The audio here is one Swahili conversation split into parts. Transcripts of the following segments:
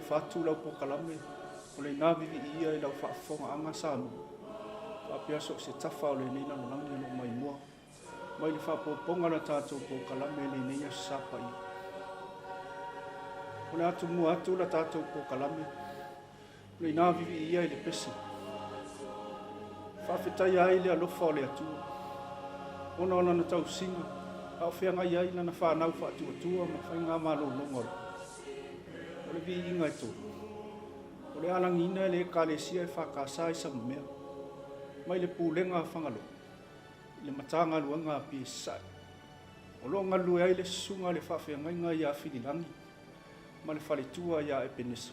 fatu lau pokalame o le na vivi ia i lau whaafonga anga sānu whapea so se tafa o le nina no langi no mai mua mai le whapoponga na tātou pokalame le neia sapa i o le atu mua atu la tātou pokalame o le na vivi ia i le pesi whawhetai ai le alofa o le atua ona ona na tau singa a o whea ngai ai na whanau whaatua ma whainga malo longol o le vi inga i tō o le alangina le kālesia e whakasa i sa mea mai le pūlenga whangalo le matanga luanga pi sai o lo ngalu ai le sunga le whawhea ngai ngai a whinilangi ma le whaletua ia e penesa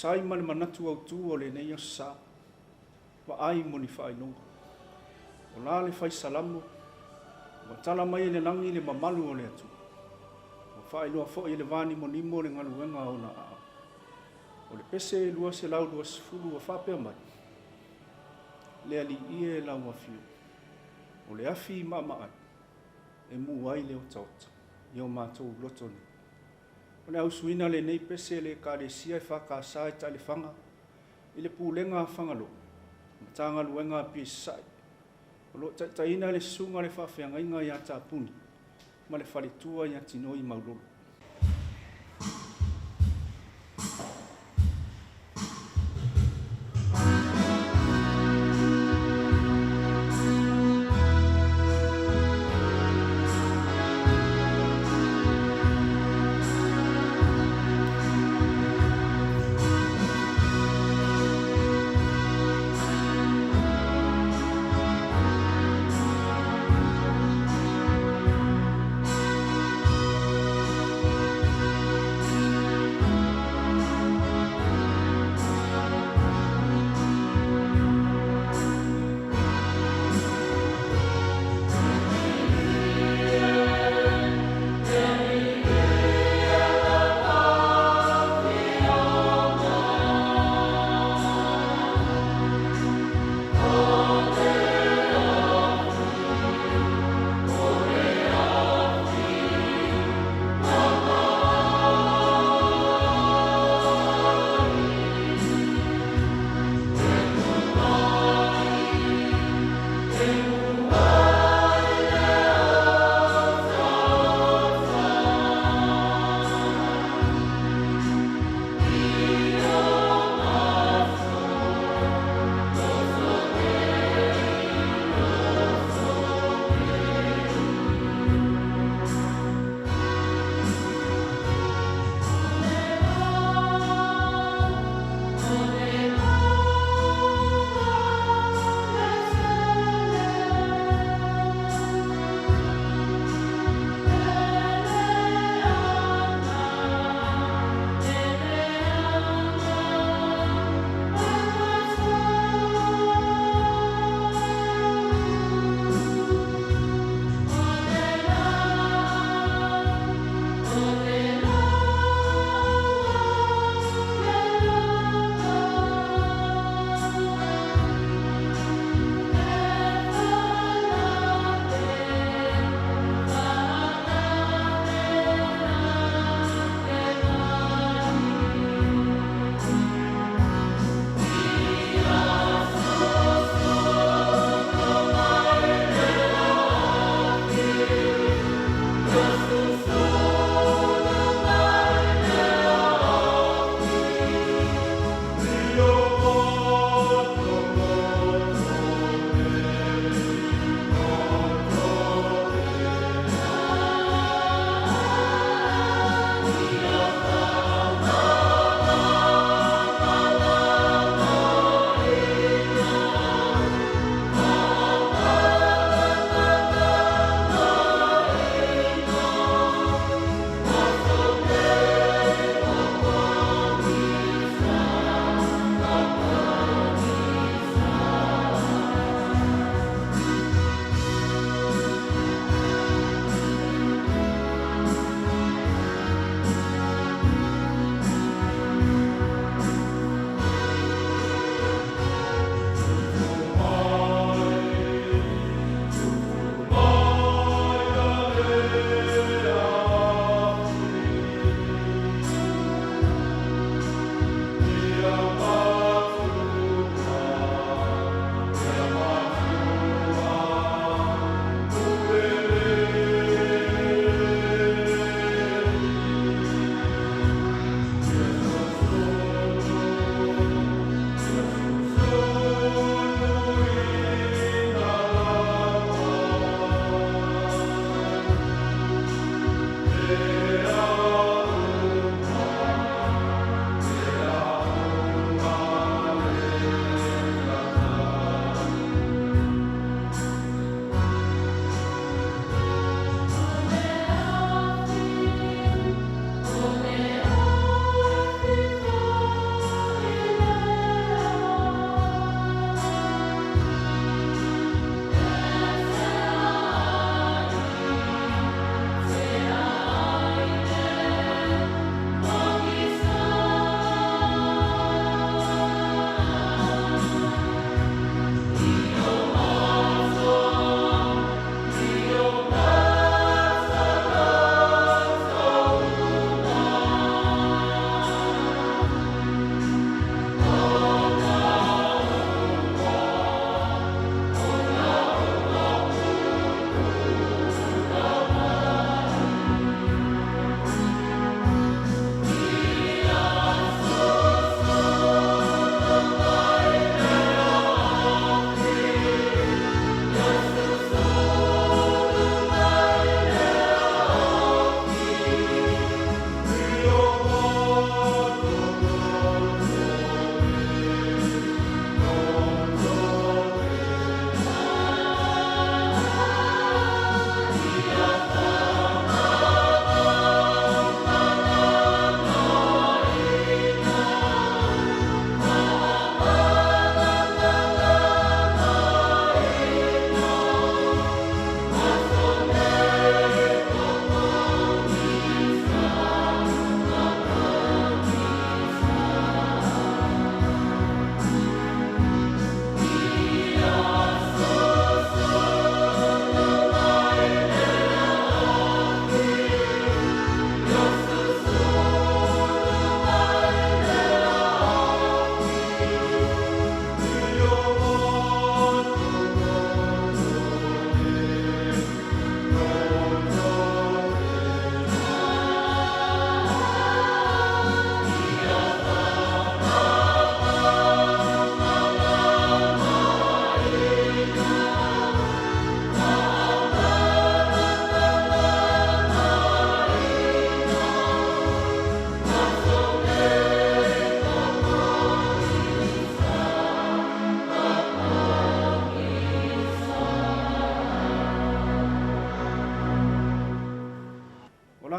sai mani manatu au tu o le nei sa wa ai moni fai longa o la le fai salamu wa tala mai le langi le mamalu o le atu o fai loa fo i le vani moni mo le ngaluenga o na o le pese lua se lau lua sifulu wa whapea mai le ali ie lau wa fiu o le afi maa e mu ai le o tauta i o mātou lotoni o le ausuina le nei pese le kālesia e whakasa e tali whanga i le pūlenga whangalo matanga luenga pi sai o lo taina le sunga le whawhianga inga i a tāpuni ma le whaletua i a tino i maulolo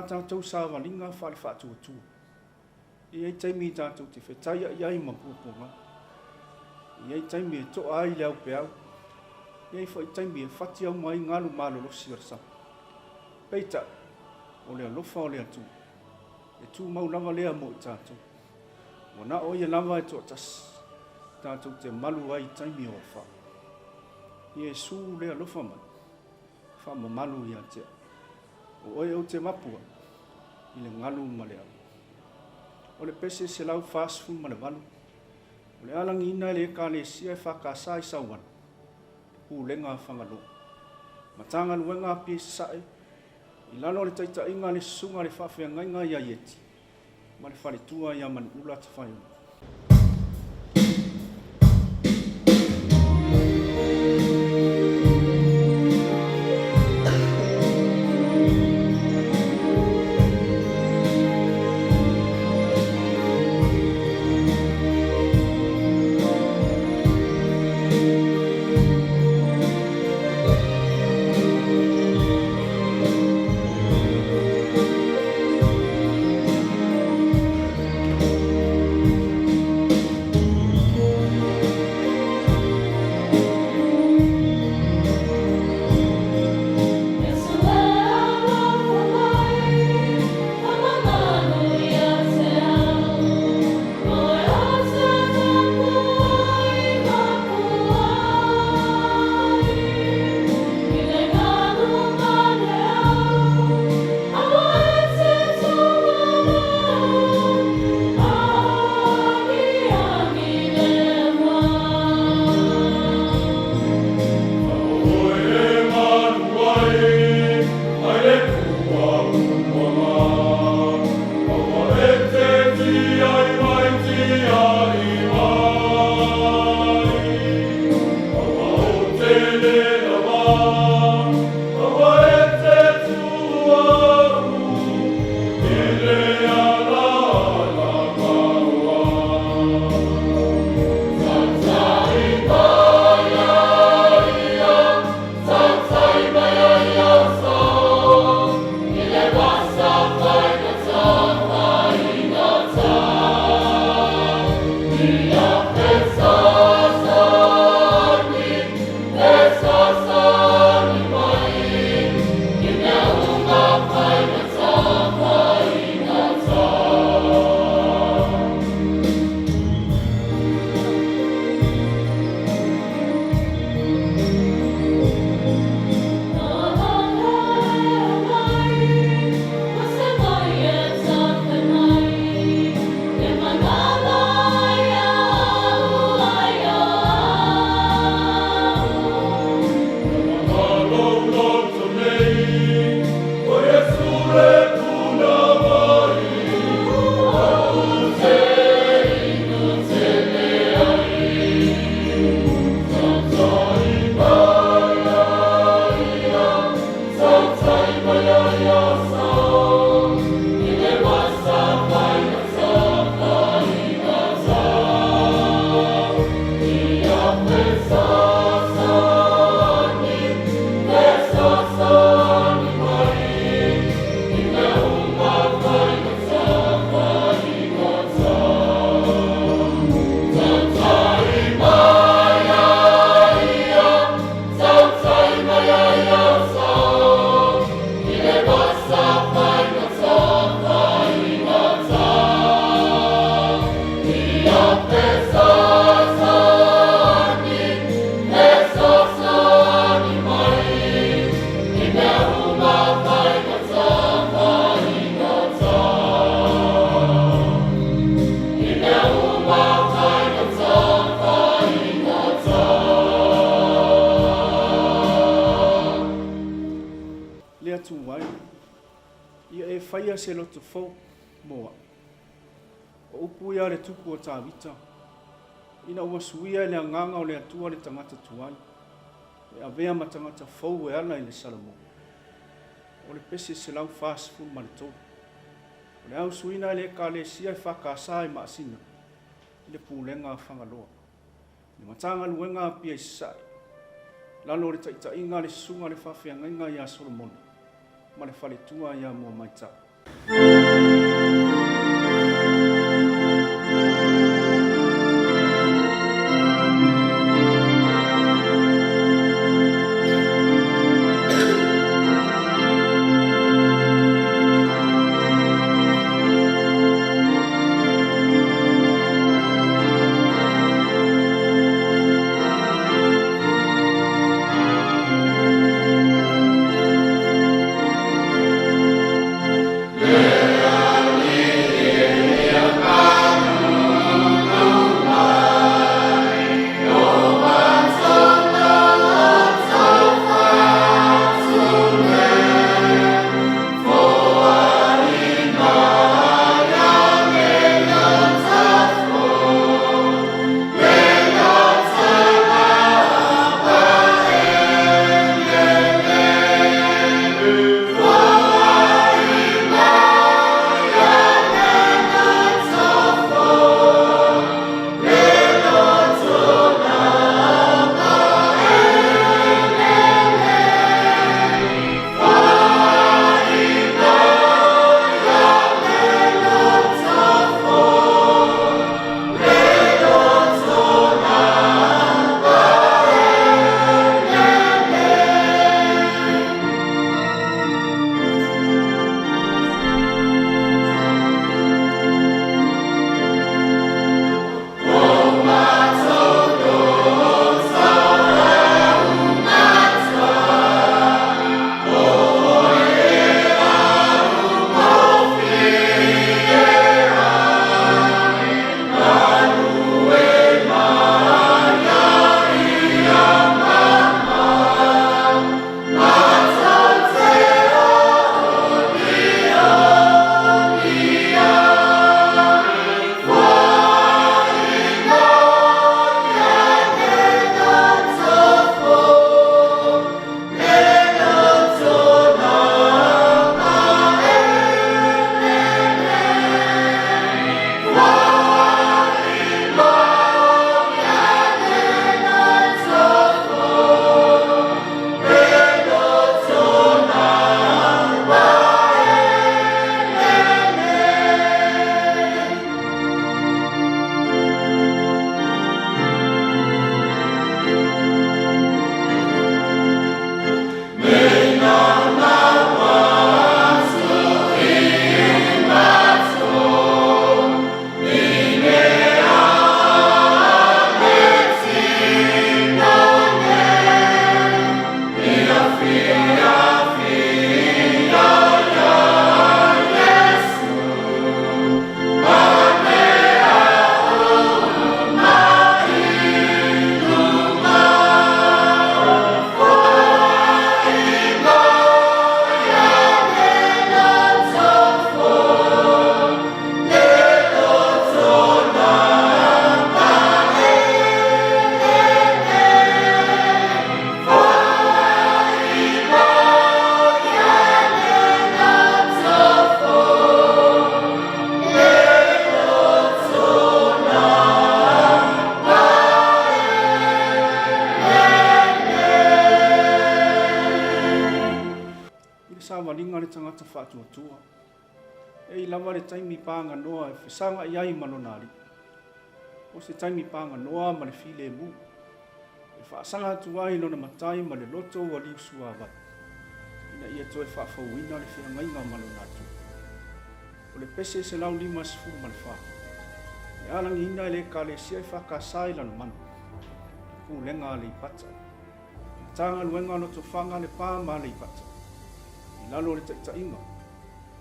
tātou sa walinga whare whātua. Ia taimi tātou te whetaia iai mapupunga. Ia taimi e toa ai leo peau. Ia taimi e whati au mai ngalu malolosi ar sa. Peita, o lea lofa o lea tu. E tu maulanga lea mo i tātou. Wana o ia lava e toa tas. Tātou te malu ai taimi o wha. Ia su lea lofa mai. Wha ma malu ia te. O oe o te mapua. I le ngalu ma lea. O le pese se lau whaasfu ma le walu. O le alangi ina le ka le sia e whakasai sauan. Hu lenga whangalo. Matanga luenga pi sae. I lano le taita inga le sunga le whawhia ngainga ia yeti. Ma le whare tua ia man ula te whaiona. Whaia se loto fo moa. O upu ia le tuku o tā vita. Ina ua suia le anganga o le atua le tangata tuai. E avea ma tangata fau e ana i le salamo. O le pese se lau fast food ma le tō. O le au suina le ka le sia i whakasa i maasina. I le pūlenga whangaloa. Ni matanga luenga pia i sai. Lalo le taita inga le sunga le whawhianga inga i a Solomon. Ma le whale tua i a mua maita. Samalinga le tangata whātuatua. E lava le taimi pānga noa e whisanga iai manonari. O se taimi pānga noa ma le file mu. E whaasanga atu ai lona matai ma le loto wa liu suawa. Ina ia toe whaafauina le whiangainga manonatu. O le pese se lau lima sifu ma le wha. E alangi ina e le ka le sia e whakasai lana manu. Ku lenga le ipata. Tanga luenga no to whanga le pā ma le ipata. Lalo le taʻitaʻiga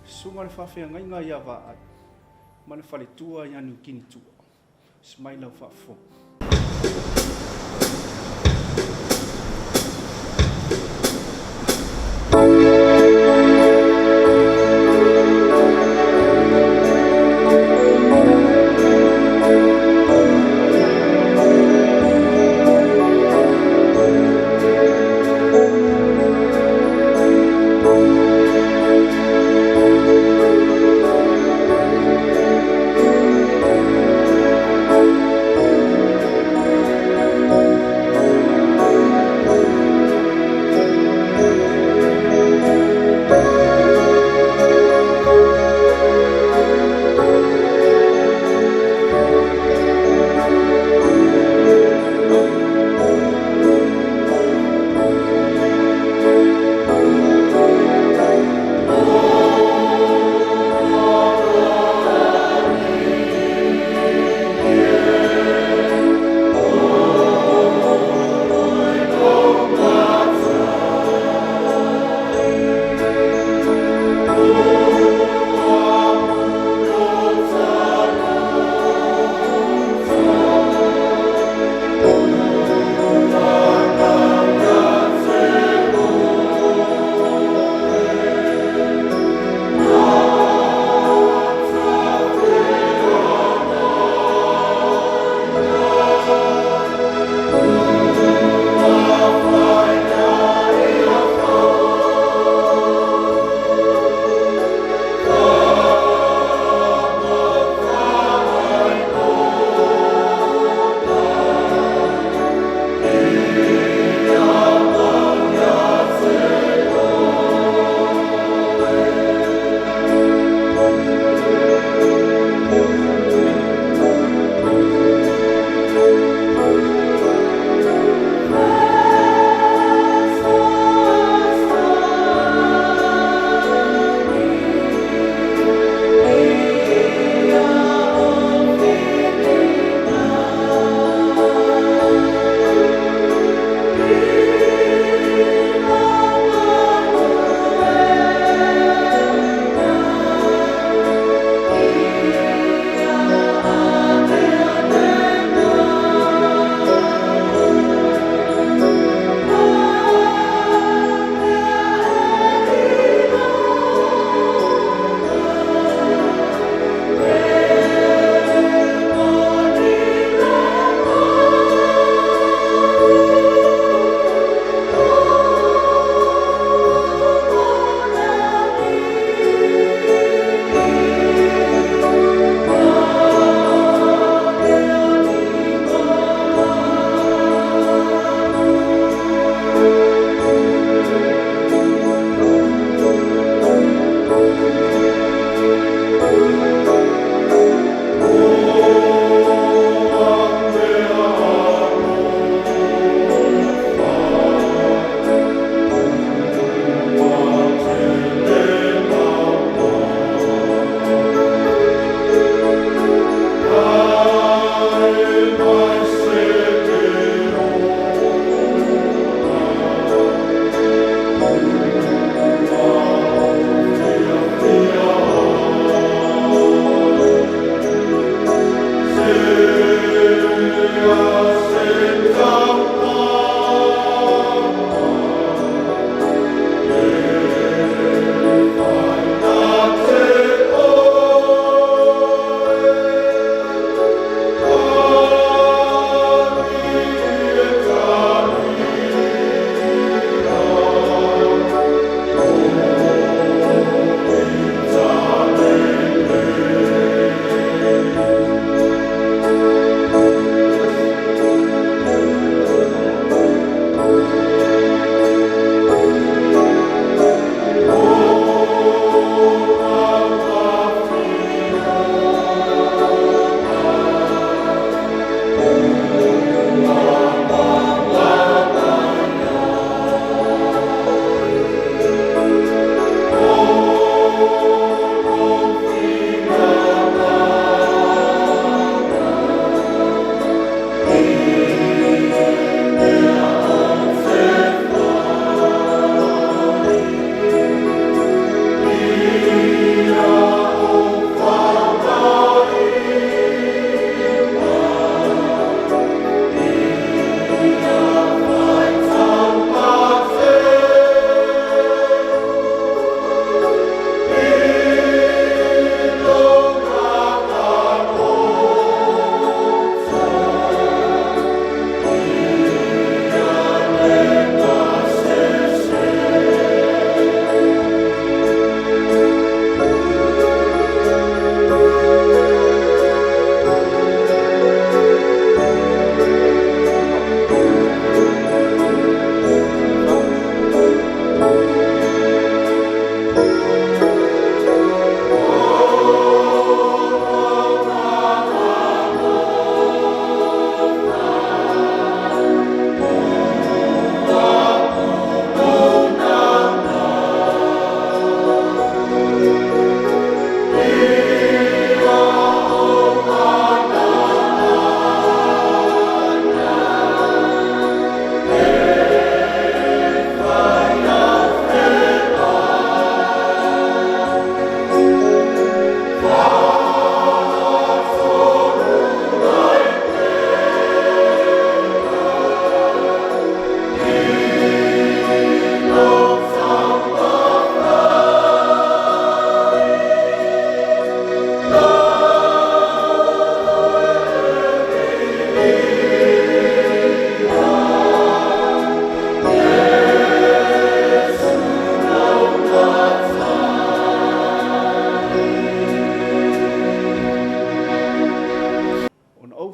suga le faafeagaiga ia vaai ma le faletua ia niukini tua semai lau faafo.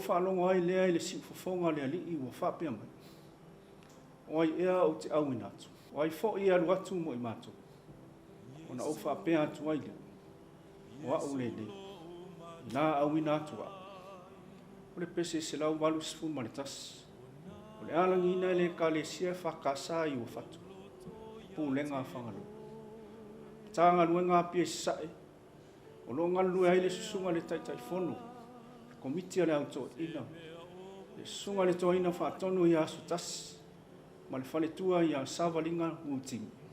whaalongo ai lea i le siufofonga le alii ua whapea mai. O ai ea o te au inatu. O ai fo i alu atu mo i mato. O na o whapea atu ai le. O au le le. Nā au inatu a. O le pese se lau walu sifu malitas. O le alangi ina le ka le sia whakasa i o fatu. Pūlenga whangalu. Tānga luenga pia sae. O lo ngalu ai le susunga le taitai fono. Komiti le auto ina. Le susunga le toa ina whaatono i asu tas. Ma le whale tua i a savalinga mutingi.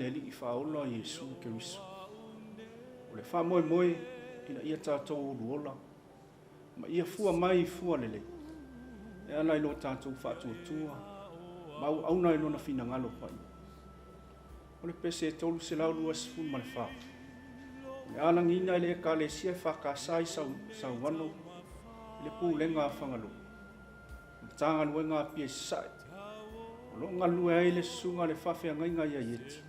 le li whaola Yesu Keriso. O le wha moe moe ina ia tātou uruola. Ma ia fua mai fua lele. E ana ilo tātou whātua tua. Mau auna ilo na whina ngalo pai. O le pese e tolu se lau lua sifu ma le wha. Le ana ngina ele e ka le sia whakasai sau wano. Le pū lenga whangalo. Tanga luenga pia sai. Lo ngalu ai le sunga le fafe ngai ngai ya yeti.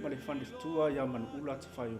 Ma le fande tua ya man ula te fayo.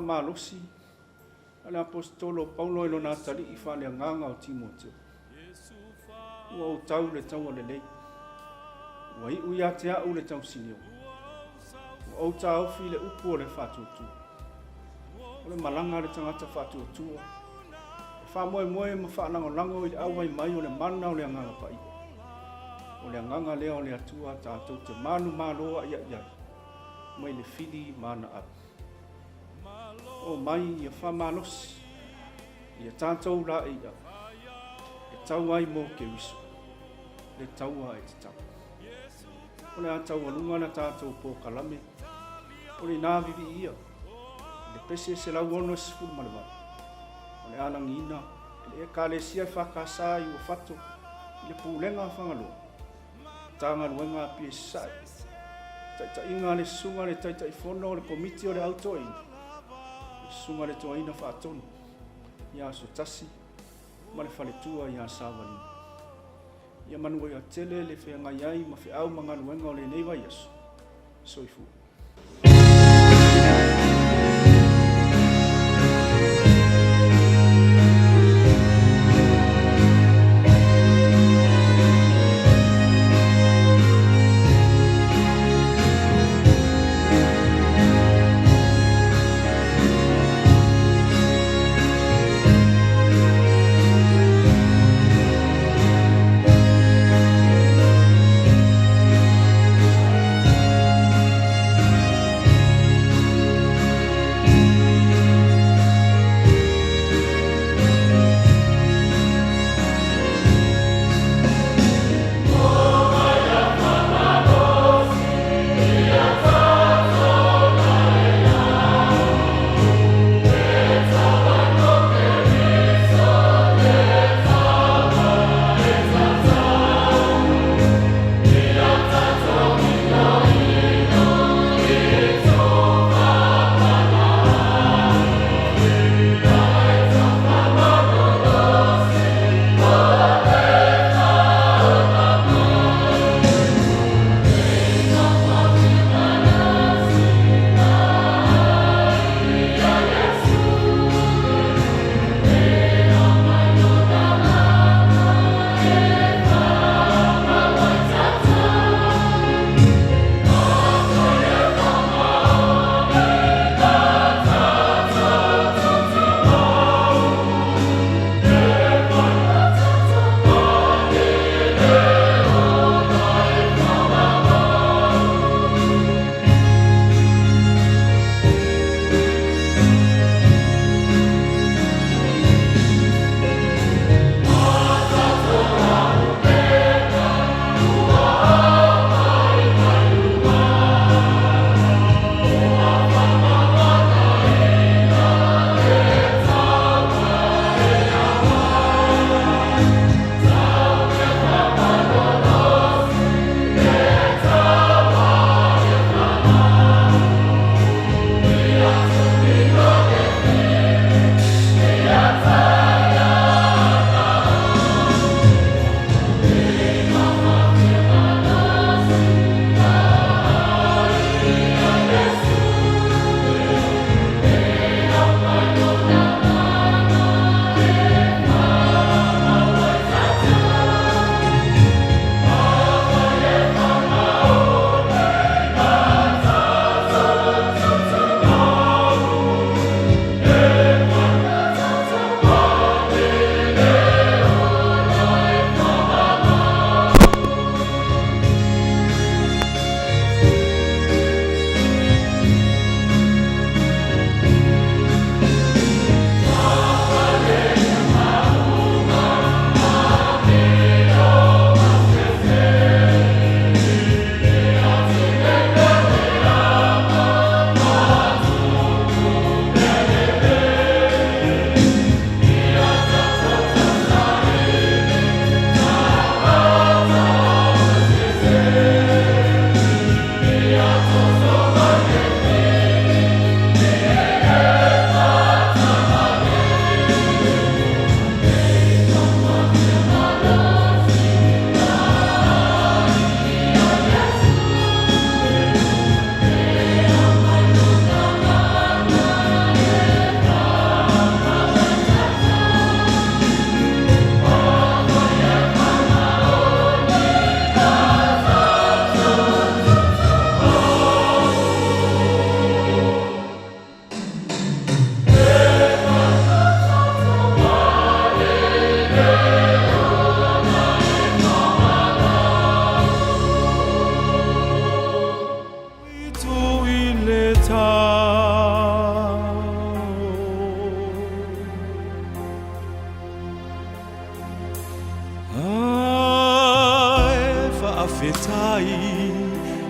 Malosi ala apostolo Paulo ilo na tali I fale nganga o Timoteo. Ua o tau le tau le lei. Ua I uia te au le tau sinio. Ua o tau fi le upu o le whatutu. O le malanga le tangata whatutu. Wha moe moe ma whanango lango I le awai mai o le mana o le nganga pai. O le nganga lea o le atua tātou te manu maloa ia ia. Mai le fili mana apu. O mai ia whamalosi, ia tātou la ia, e tau ai mō ke wiso, le taua e te tau. O le a tau alunga na tātou pō kalame, o le nā vivi ia, le pese se lau ono se fulu malama. O le alang ina, le e ka le sia whakasā I o whato, le pūlenga whangaloa, tānga luenga pie sai, taita inga le sunga le taita I whono le komiti o le autoina, sunga le toa ina whaatonu, ia so tasi, ma le whale tua ia sāwani. Ia manua ia tele le whea ngai ai ma whi au manganuenga o le neiwa iasu. Soifu.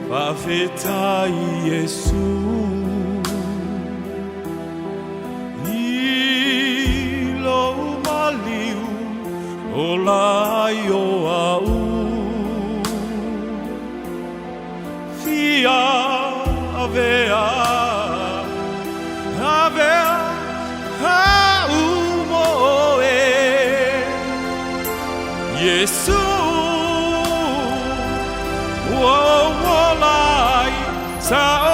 Wafetai Yesu Ilo maliu Olaio au Fia avea Avea Haumoe Yesu Sa